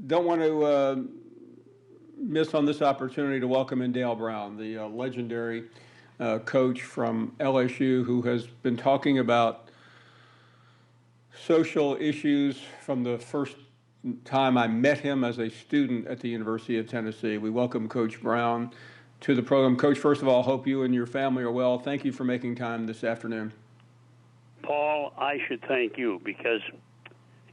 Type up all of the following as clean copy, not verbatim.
don't want to miss on this opportunity to welcome in Dale Brown, the legendary coach from LSU, who has been talking about social issues from the first time I met him as a student at the University of Tennessee. We welcome Coach Brown to the program. Coach, first of all, hope you and your family are well. Thank you for making time this afternoon. Paul, I should thank you because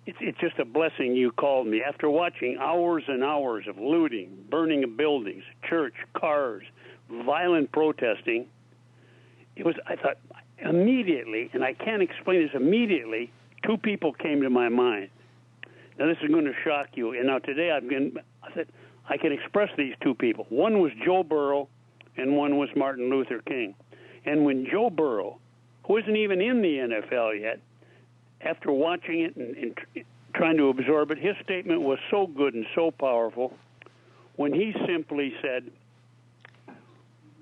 it's just a blessing you called me. After watching hours and hours of looting, burning of buildings, church, cars, violent protesting, I thought immediately, and I can't explain this, immediately, two people came to my mind. Now, this is going to shock you. And now today I said, I can express these two people. One was Joe Burrow, and one was Martin Luther King. And when Joe Burrow, who isn't even in the NFL yet, after watching it and trying to absorb it, his statement was so good and so powerful when he simply said,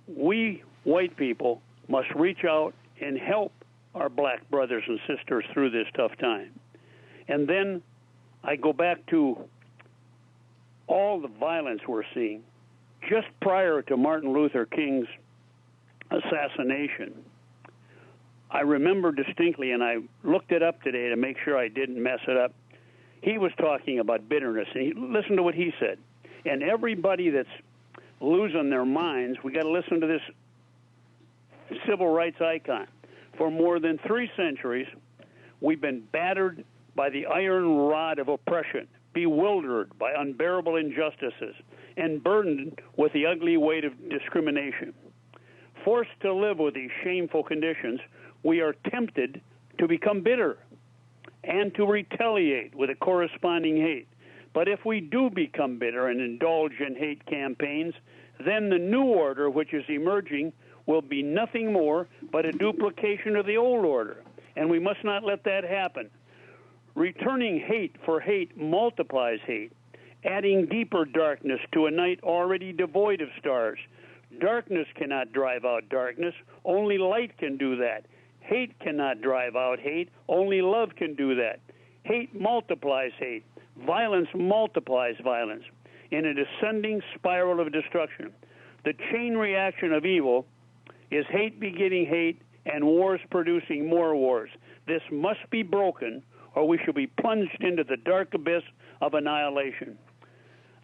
we white people must reach out and help our black brothers and sisters through this tough time. And then I go back to all the violence we're seeing. Just prior to Martin Luther King's assassination, I remember distinctly, and I looked it up today to make sure I didn't mess it up. He was talking about bitterness, and listen to what he said. And everybody that's losing their minds, we got to listen to this civil rights icon. For more than 3 centuries, we've been battered by the iron rod of oppression, bewildered by unbearable injustices, and burdened with the ugly weight of discrimination. Forced to live with these shameful conditions, we are tempted to become bitter and to retaliate with a corresponding hate. But if we do become bitter and indulge in hate campaigns, then the new order which is emerging will be nothing more but a duplication of the old order, and we must not let that happen. Returning hate for hate multiplies hate, adding deeper darkness to a night already devoid of stars. Darkness cannot drive out darkness. Only light can do that. Hate cannot drive out hate. Only love can do that. Hate multiplies hate. Violence multiplies violence in a descending spiral of destruction. The chain reaction of evil is hate begetting hate and wars producing more wars. This must be broken, or we shall be plunged into the dark abyss of annihilation.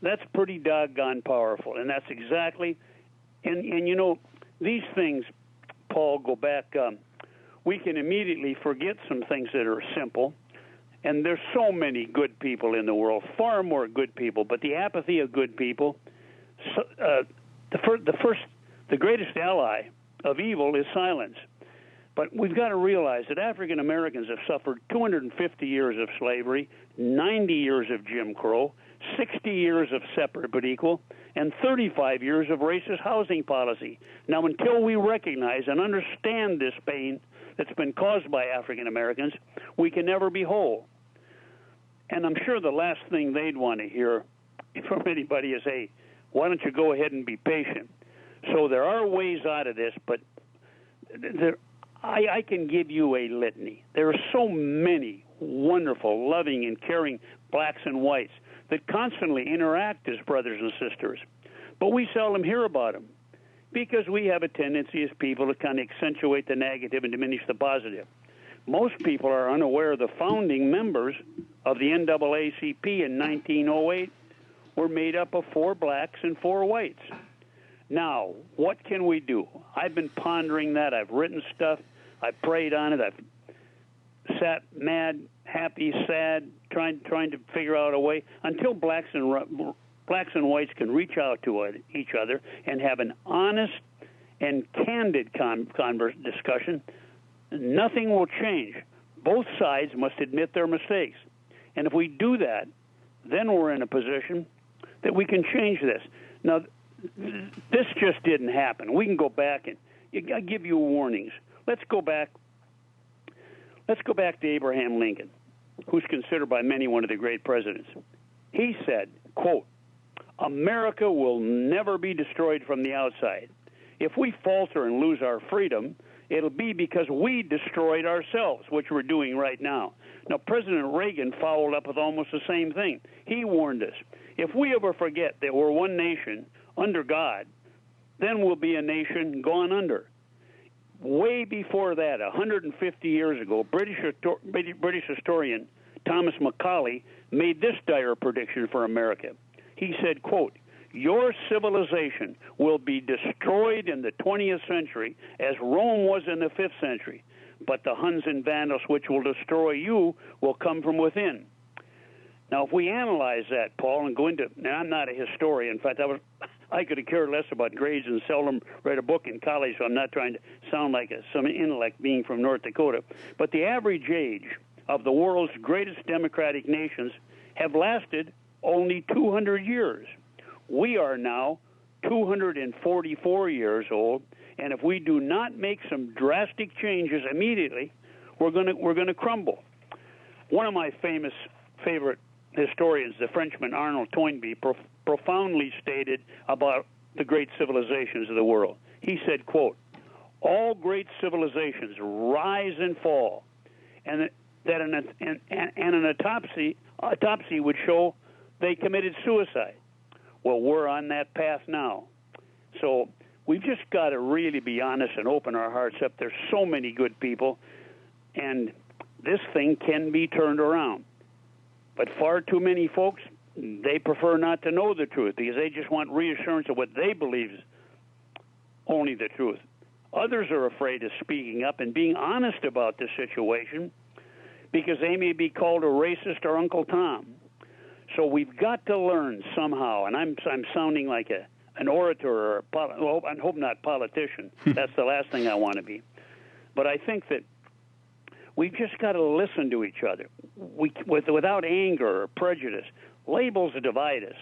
That's pretty doggone powerful, and that's exactly, and you know, these things, Paul, go back, we can immediately forget some things that are simple, and there's so many good people in the world, far more good people, but the apathy of good people, the greatest ally of evil is silence. But we've got to realize that African Americans have suffered 250 years of slavery, 90 years of Jim Crow, 60 years of separate but equal, and 35 years of racist housing policy. Now, until we recognize and understand this pain that's been caused by African Americans, we can never be whole. And I'm sure the last thing they'd want to hear from anybody is, hey, why don't you go ahead and be patient? So there are ways out of this, but I can give you a litany. There are so many wonderful, loving, and caring blacks and whites that constantly interact as brothers and sisters. But we seldom hear about them because we have a tendency as people to kind of accentuate the negative and diminish the positive. Most people are unaware the founding members of the NAACP in 1908 were made up of 4 blacks and 4 whites. Now, what can we do? I've been pondering that. I've written stuff. I've prayed on it. I've sat mad, happy, sad, trying to figure out a way until blacks and whites can reach out to each other and have an honest and candid discussion. Nothing will change. Both sides must admit their mistakes. And if we do that, then we're in a position that we can change this. Now, this just didn't happen. We can go back and I give you warnings. Let's go back to Abraham Lincoln, who's considered by many one of the great presidents. He said, quote, America will never be destroyed from the outside. If we falter and lose our freedom, it'll be because we destroyed ourselves, which we're doing right now. Now, President Reagan followed up with almost the same thing. He warned us, if we ever forget that we're one nation under God, then we'll be a nation gone under. Way before that, 150 years ago, British historian Thomas Macaulay made this dire prediction for America. He said, quote, "Your civilization will be destroyed in the 20th century as Rome was in the 5th century, but the Huns and Vandals which will destroy you will come from within." Now, if we analyze that, Paul, and go into, now I'm not a historian. In fact, I could have cared less about grades and seldom read a book in college, so I'm not trying to sound like some intellect being from North Dakota. But the average age of the world's greatest democratic nations have lasted only 200 years. We are now 244 years old, and if we do not make some drastic changes immediately, we're going to crumble. One of my favorite historians, the Frenchman Arnold Toynbee, profoundly stated about the great civilizations of the world. He said, quote, "All great civilizations rise and fall, and that an autopsy would show they committed suicide." Well, we're on that path now. So we've just got to really be honest and open our hearts up. There's so many good people, and this thing can be turned around. But far too many folks, they prefer not to know the truth because they just want reassurance of what they believe is only the truth. Others are afraid of speaking up and being honest about the situation because they may be called a racist or Uncle Tom. So we've got to learn somehow, and I'm sounding like an orator or I hope not politician. That's the last thing I want to be. But I think that we've just got to listen to each other without anger or prejudice. Labels divide us,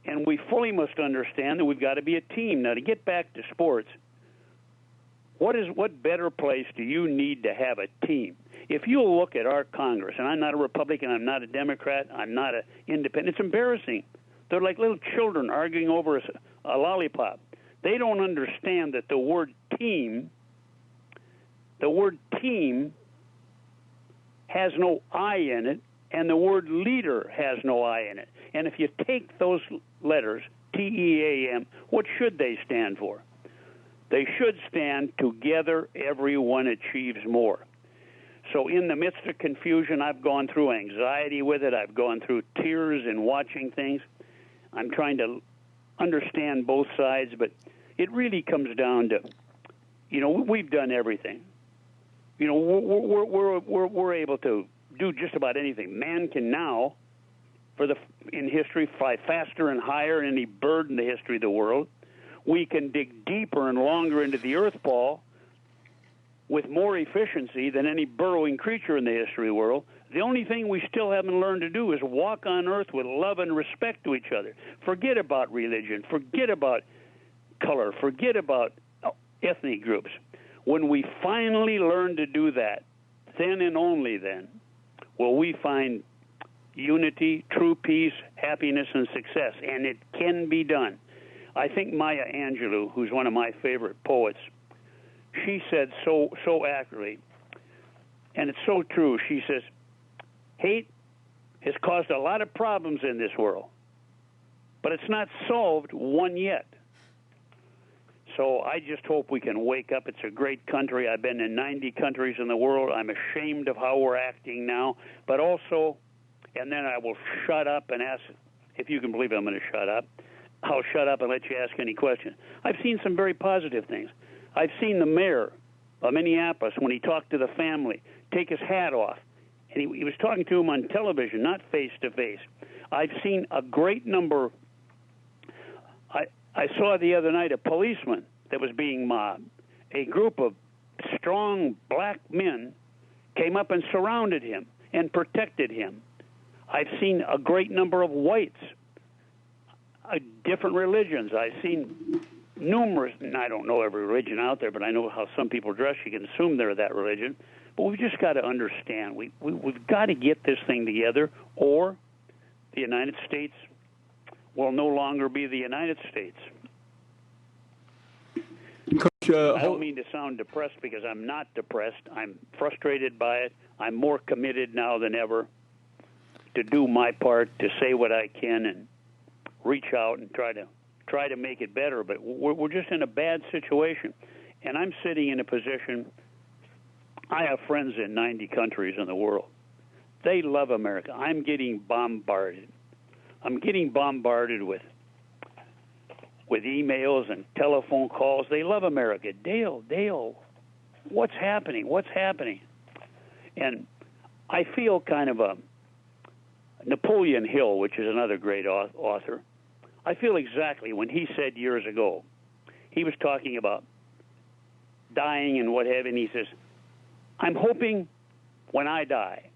and we fully must understand that we've got to be a team. Now, to get back to sports, what better place do you need to have a team? If you look at our Congress, and I'm not a Republican, I'm not a Democrat, I'm not an independent, it's embarrassing. They're like little children arguing over a lollipop. They don't understand that the word team has no I in it, and the word leader has no I in it. And if you take those letters, TEAM, what should they stand for? They should stand together, everyone achieves more. So in the midst of confusion, I've gone through anxiety with it. I've gone through tears in watching things. I'm trying to understand both sides, but it really comes down to, we've done everything. We're able to do just about anything. Man can now, in history, fly faster and higher than any bird in the history of the world. We can dig deeper and longer into the earth ball with more efficiency than any burrowing creature in the history of the world. The only thing we still haven't learned to do is walk on earth with love and respect to each other. Forget about religion. Forget about color. Forget about ethnic groups. When we finally learn to do that, then and only then will we find unity, true peace, happiness, and success. And it can be done. I think Maya Angelou, who's one of my favorite poets, she said so accurately, and it's so true. She says, hate has caused a lot of problems in this world, but it's not solved one yet. So I just hope we can wake up. It's a great country. I've been in 90 countries in the world. I'm ashamed of how we're acting now, but also, and then I will shut up and ask, if you can believe I'm going to shut up, I'll shut up and let you ask any question. I've seen some very positive things. I've seen the mayor of Minneapolis, when he talked to the family, take his hat off. And he was talking to him on television, not face-to-face. I've seen a great number. I saw the other night a policeman that was being mobbed. A group of strong black men came up and surrounded him and protected him. I've seen a great number of whites, different religions. I've seen numerous, and I don't know every religion out there, but I know how some people dress. You can assume they're that religion. But we've just got to understand. We've got to get this thing together, or the United States will no longer be the United States. Coach, I don't mean to sound depressed because I'm not depressed. I'm frustrated by it. I'm more committed now than ever to do my part, to say what I can, and reach out and try to make it better. But we're just in a bad situation, and I'm sitting in a position. I have friends in 90 countries in the world. They love America. I'm getting bombarded. I'm getting bombarded with emails and telephone calls. They love America. Dale, what's happening? What's happening? And I feel kind of a Napoleon Hill, which is another great author. I feel exactly when he said years ago, he was talking about dying and what have you, and he says, I'm hoping when I die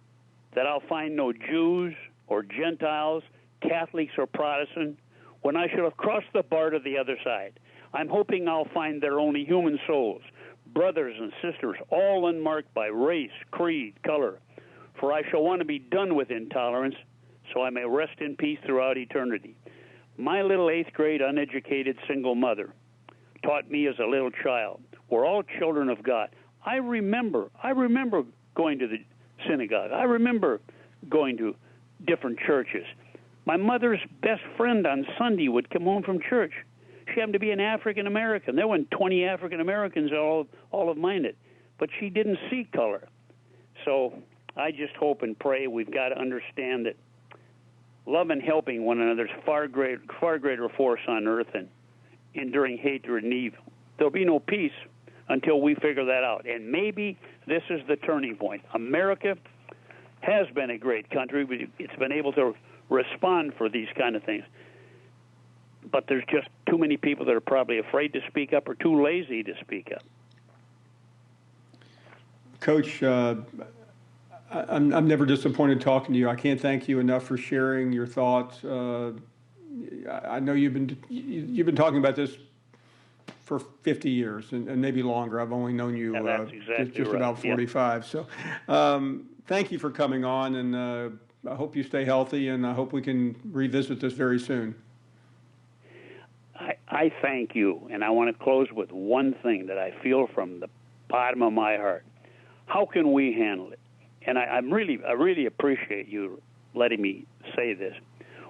that I'll find no Jews or Gentiles, Catholics or Protestant, when I should have crossed the bar to the other side. I'm hoping I'll find there only human souls, brothers and sisters, all unmarked by race, creed, color. For I shall want to be done with intolerance, so I may rest in peace throughout eternity. My little 8th grade uneducated single mother taught me as a little child, we're all children of God. I remember going to the synagogue. I remember going to different churches. My mother's best friend on Sunday would come home from church. She happened to be an African American. There weren't 20 African Americans all of mine, but she didn't see color. So I just hope and pray. We've got to understand that love and helping one another is far greater force on earth than enduring hatred and evil. There'll be no peace until we figure that out. And maybe this is the turning point. America has been a great country. It's been able to respond for these kind of things. But there's just too many people that are probably afraid to speak up or too lazy to speak up. Coach, I'm never disappointed talking to you. I can't thank you enough for sharing your thoughts. I know you've been talking about this for 50 years and maybe longer. I've only known you that's exactly just right. about 45. Yep. So thank you for coming on, and I hope you stay healthy, and I hope we can revisit this very soon. I thank you, and I want to close with one thing that I feel from the bottom of my heart. How can we handle it? And I really appreciate you letting me say this.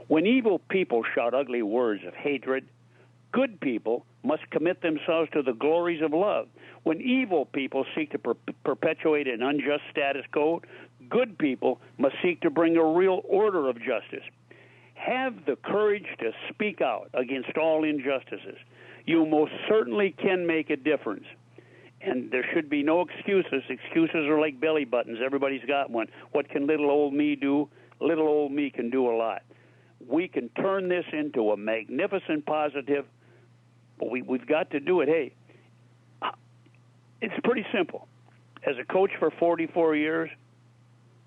When evil people shout ugly words of hatred, good people must commit themselves to the glories of love. When evil people seek to perpetuate an unjust status quo, good people must seek to bring a real order of justice. Have the courage to speak out against all injustices. You most certainly can make a difference. And there should be no excuses. Excuses are like belly buttons. Everybody's got one. What can little old me do? Little old me can do a lot. We can turn this into a magnificent positive, but we've got to do it. Hey, it's pretty simple. As a coach for 44 years,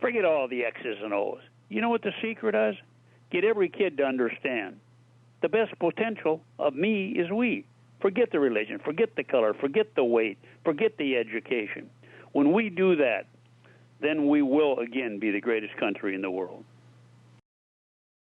forget all the X's and O's. You know what the secret is? Get every kid to understand the best potential of me is we. Forget the religion, forget the color, forget the weight, forget the education. When we do that, then we will again be the greatest country in the world.